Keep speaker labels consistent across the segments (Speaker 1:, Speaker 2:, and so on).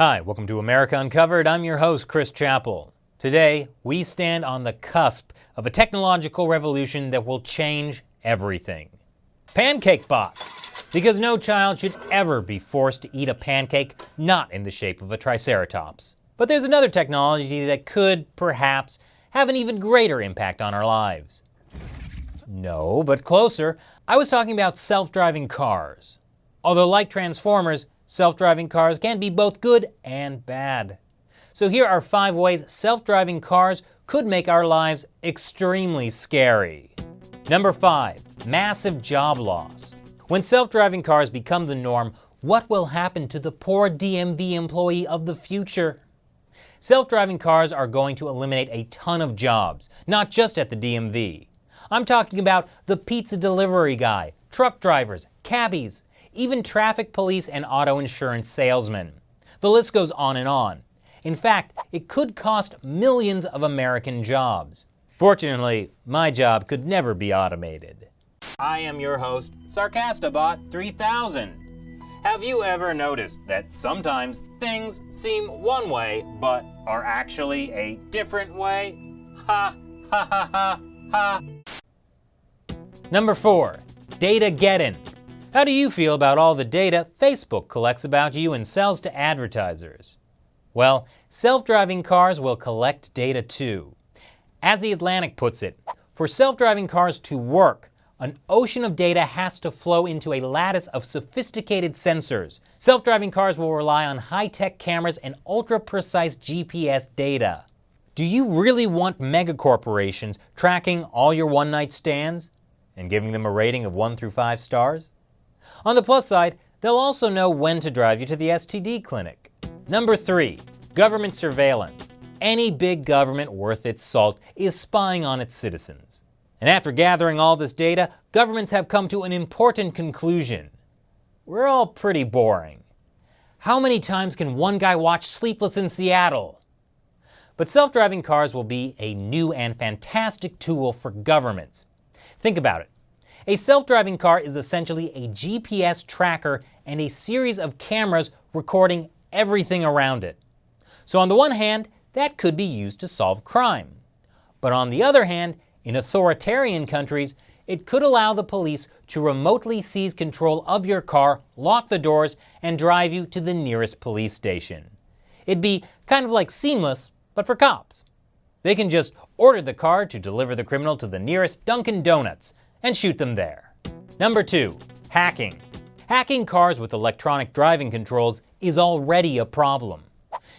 Speaker 1: Hi, welcome to America Uncovered. I'm your host, Chris Chappell. Today, we stand on the cusp of a technological revolution that will change everything. Pancake bot. Because no child should ever be forced to eat a pancake not in the shape of a triceratops. But there's another technology that could, perhaps, have an even greater impact on our lives. No, but closer. I was talking about self-driving cars. Although like Transformers, self-driving cars can be both good and bad. So here are 5 ways self-driving cars could make our lives extremely scary. Number 5, massive job loss. When self-driving cars become the norm, what will happen to the poor DMV employee of the future? Self-driving cars are going to eliminate a ton of jobs, not just at the DMV. I'm talking about the pizza delivery guy, truck drivers, cabbies, even traffic police and auto insurance salesmen. The list goes on and on. In fact, it could cost millions of American jobs. Fortunately, my job could never be automated. I am your host, Sarcastabot3000. Have you ever noticed that sometimes things seem one way, but are actually a different way? Ha, ha, ha, ha, ha. Number 4, data getting. How do you feel about all the data Facebook collects about you and sells to advertisers? Well, self-driving cars will collect data too. As The Atlantic puts it, for self-driving cars to work, an ocean of data has to flow into a lattice of sophisticated sensors. Self-driving cars will rely on high-tech cameras and ultra-precise GPS data. Do you really want megacorporations tracking all your one-night stands and giving them a rating of 1 through 5 stars? On the plus side, they'll also know when to drive you to the STD clinic. Number 3, government surveillance. Any big government worth its salt is spying on its citizens. And after gathering all this data, governments have come to an important conclusion. We're all pretty boring. How many times can one guy watch Sleepless in Seattle? But self-driving cars will be a new and fantastic tool for governments. Think about it. A self-driving car is essentially a GPS tracker and a series of cameras recording everything around it. So on the one hand, that could be used to solve crime. But on the other hand, in authoritarian countries, it could allow the police to remotely seize control of your car, lock the doors, and drive you to the nearest police station. It'd be kind of like Seamless, but for cops. They can just order the car to deliver the criminal to the nearest Dunkin' Donuts and shoot them there. Number 2, hacking. Hacking cars with electronic driving controls is already a problem.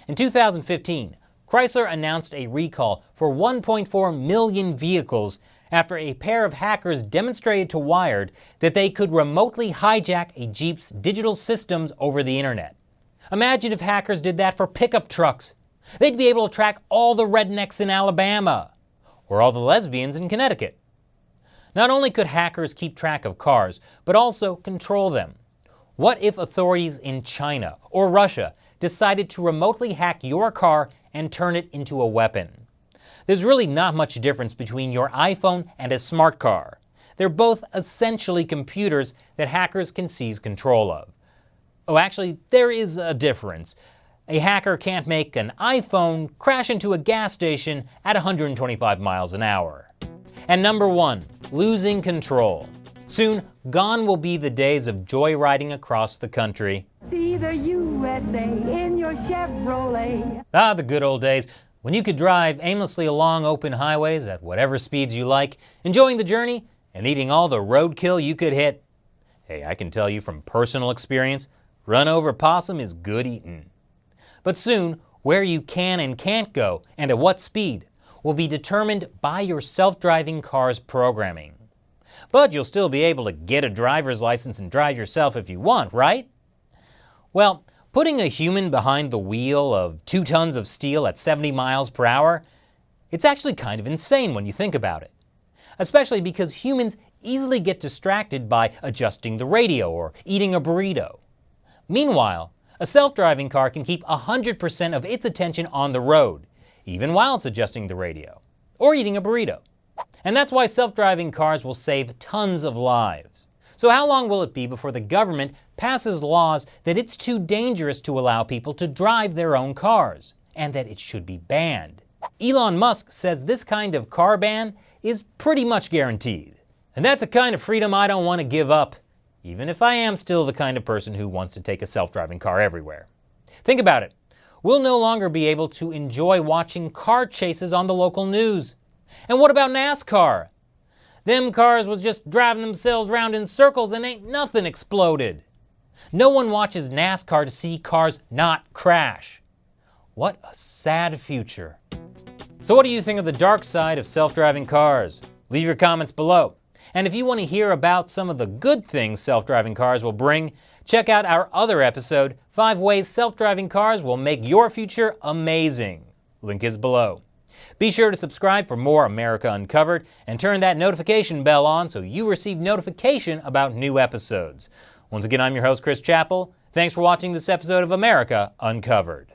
Speaker 1: In 2015, Chrysler announced a recall for 1.4 million vehicles after a pair of hackers demonstrated to Wired that they could remotely hijack a Jeep's digital systems over the internet. Imagine if hackers did that for pickup trucks. They'd be able to track all the rednecks in Alabama, or all the lesbians in Connecticut. Not only could hackers keep track of cars, but also control them. What if authorities in China or Russia decided to remotely hack your car and turn it into a weapon? There's really not much difference between your iPhone and a smart car. They're both essentially computers that hackers can seize control of. Oh, actually, there is a difference. A hacker can't make an iPhone crash into a gas station at 125 miles an hour. And number 1, losing control. Soon, gone will be the days of joyriding across the country.
Speaker 2: See the USA in your Chevrolet.
Speaker 1: Ah, the good old days when you could drive aimlessly along open highways at whatever speeds you like, enjoying the journey and eating all the roadkill you could hit. Hey, I can tell you from personal experience, run over possum is good eating. But soon, where you can and can't go and at what speed will be determined by your self-driving car's programming. But you'll still be able to get a driver's license and drive yourself if you want, right? Well, putting a human behind the wheel of 2 tons of steel at 70 miles per hour, it's actually kind of insane when you think about it. Especially because humans easily get distracted by adjusting the radio or eating a burrito. Meanwhile, a self-driving car can keep 100% of its attention on the road, even while it's adjusting the radio, or eating a burrito. And that's why self-driving cars will save tons of lives. So how long will it be before the government passes laws that it's too dangerous to allow people to drive their own cars, and that it should be banned? Elon Musk says this kind of car ban is pretty much guaranteed. And that's a kind of freedom I don't want to give up, even if I am still the kind of person who wants to take a self-driving car everywhere. Think about it. We'll no longer be able to enjoy watching car chases on the local news. And what about NASCAR? Them cars was just driving themselves around in circles and ain't nothing exploded. No one watches NASCAR to see cars not crash. What a sad future. So what do you think of the dark side of self-driving cars? Leave your comments below. And if you want to hear about some of the good things self-driving cars will bring, check out our other episode, 5 Ways Self-Driving Cars Will Make Your Future Amazing. Link is below. Be sure to subscribe for more America Uncovered and turn that notification bell on so you receive notification about new episodes. Once again, I'm your host, Chris Chappell. Thanks for watching this episode of America Uncovered.